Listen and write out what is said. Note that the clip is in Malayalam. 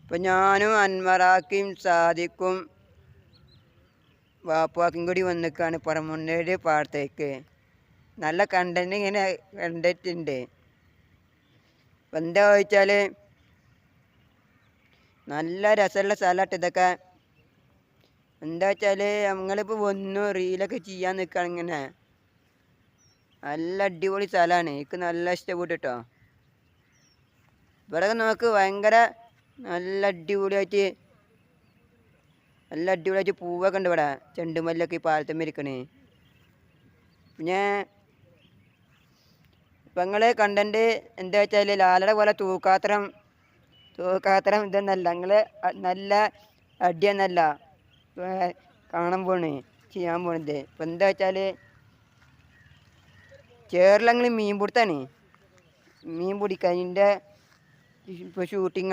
ഇപ്പം ഞാനും അൻവറാക്കിയും സാദിക്കും വാപ്പാക്കും കൂടി വന്നിക്കാണ് പറമ്പുണ്ണേര് പാടത്തേക്ക്. നല്ല കണ്ടന്റ് ഇങ്ങനെ കണ്ടിട്ടുണ്ട്. ഇപ്പം എന്താ ചോദിച്ചാൽ നല്ല രസമുള്ള സ്ഥലമായിട്ട് ഇതൊക്കെ. എന്താ വെച്ചാൽ ഞങ്ങളിപ്പോൾ വന്നു റീലൊക്കെ ചെയ്യാൻ നിൽക്കുകയാണ്. ഇങ്ങനെ നല്ല അടിപൊളി സ്ഥലമാണ്. എനിക്ക് നല്ല ഇഷ്ടപ്പെട്ടു കേട്ടോ. ഇവിടെ നോക്ക് ഭയങ്കര നല്ല അടിപൊളിയായിട്ട് പൂവൊക്കെ ഉണ്ട് ഇവിടെ. ചെണ്ടുമല്ലൊക്കെ ഈ പാലത്തുമ്മ ഇരിക്കണേ. പിന്നെ ഇപ്പം നിങ്ങൾ കണ്ടന്റ് എന്താ വെച്ചാൽ ലാലയുടെ പോലെ തൂക്കാത്രം ഇതൊന്നല്ല. നിങ്ങൾ നല്ല അടിയൊന്നല്ല കാണാൻ ചെയ്യാൻ പോണത്. ഇപ്പം എന്താ വെച്ചാൽ ചേറിലങ്ങൾ മീൻ പിടുത്താണ്. മീൻ പിടിക്കുക അതിൻ്റെ ഇപ്പോൾ ഷൂട്ടിങ്